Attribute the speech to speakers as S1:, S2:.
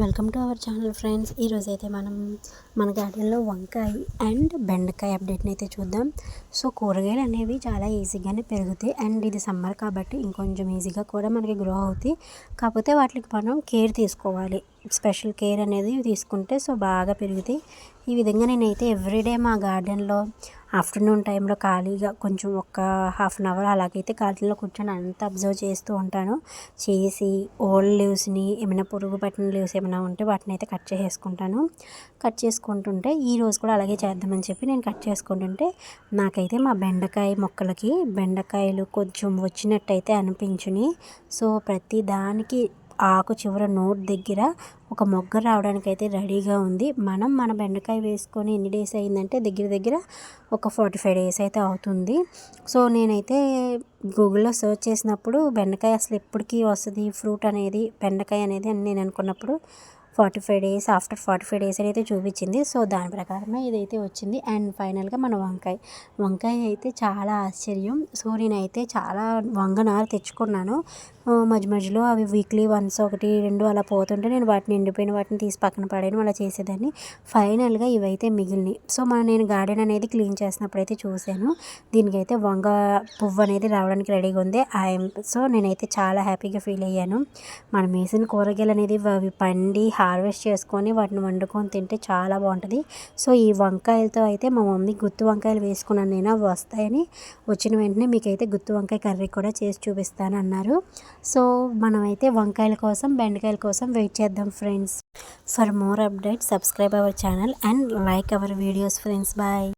S1: Welcome to our channel friends. ఈరోజైతే మనం మన గార్డెన్లో వంకాయ అండ్ బెండకాయ అప్డేట్ని అయితే చూద్దాం. సో కూరగాయలు అనేవి చాలా ఈజీగానే పెరుగుతాయి అండ్ ఇది సమ్మర్ కాబట్టి ఇంకొంచెం ఈజీగా కూడా మనకి గ్రో అవుతాయి. కాకపోతే వాటికి మనం కేర్ తీసుకోవాలి, స్పెషల్ కేర్ అనేది తీసుకుంటే సో బాగా పెరుగుతాయి. ఈ విధంగా నేనైతే ఎవ్రీడే మా గార్డెన్లో ఆఫ్టర్నూన్ టైంలో ఖాళీగా కొంచెం ఒక హాఫ్ అన్ అవర్ అలాగైతే గార్డెన్లో కూర్చొని అంతా అబ్జర్వ్ చేస్తూ ఉంటాను. చేసి ఓల్డ్ లీవ్స్ని ఏమైనా పురుగు పట్టిన లీవ్స్ ఏమైనా ఉంటే వాటిని అయితే కట్ చేసుకుంటుంటే ఈరోజు కూడా అలాగే చేద్దామని చెప్పి నేను కట్ చేసుకుంటుంటే నాకైతే మా బెండకాయ మొక్కలకి బెండకాయలు కొంచెం వచ్చినట్టయితే అనిపించుని. సో ప్రతి దానికి ఆకు చివర నోట్ దగ్గర ఒక మొగ్గ రావడానికి అయితే రెడీగా ఉంది. మన బెండకాయ వేసుకొని ఎన్ని డేస్ అయిందంటే దగ్గర ఒక 45 డేస్ అయితే అవుతుంది. సో నేనైతే గూగుల్లో సెర్చ్ చేసినప్పుడు బెండకాయ అసలు ఎప్పటికీ వస్తుంది ఫ్రూట్ అనేది, బెండకాయ అనేది అని నేను అనుకున్నప్పుడు 45 డేస్, ఆఫ్టర్ 45 డేస్ అయితే చూపించింది. సో దాని ప్రకారమే ఇదైతే వచ్చింది. అండ్ ఫైనల్గా మన వంకాయ అయితే చాలా ఆశ్చర్యం. సో నేనైతే చాలా వంగనారు తెచ్చుకున్నాను. మధ్యలో అవి వీక్లీ వన్స్ 1, 2 అలా పోతుంటే నేను వాటిని ఎండిపోయిన వాటిని తీసి పక్కన పడేయడం అలా చేసేదాన్ని. ఫైనల్గా ఇవైతే మిగిలినాయి. సో నేను గార్డెన్ అనేది క్లీన్ చేసినప్పుడు అయితే చూశాను, దీనికైతే వంగ పువ్వు అనేది రావడానికి రెడీగా ఉంది. సో నేనైతే చాలా హ్యాపీగా ఫీల్ అయ్యాను. మనం వేసిన కూరగాయలు అనేది అవి పండి హార్వెస్ట్ చేసుకొని వాటిని వండుకొని తింటే చాలా బాగుంటుంది. సో ఈ వంకాయలతో అయితే మా మమ్మీ గుత్తి వంకాయలు వేసుకున్నాను నేను, అవి వస్తాయని వచ్చిన వెంటనే మీకైతే గుత్తి వంకాయ కర్రీ కూడా చేసి చూపిస్తాను అన్నారు. సో మనమైతే వంకాయల కోసం బెండకాయల కోసం వెయిట్ చేద్దాం friends. For more updates subscribe our channel and like our videos friends. Bye.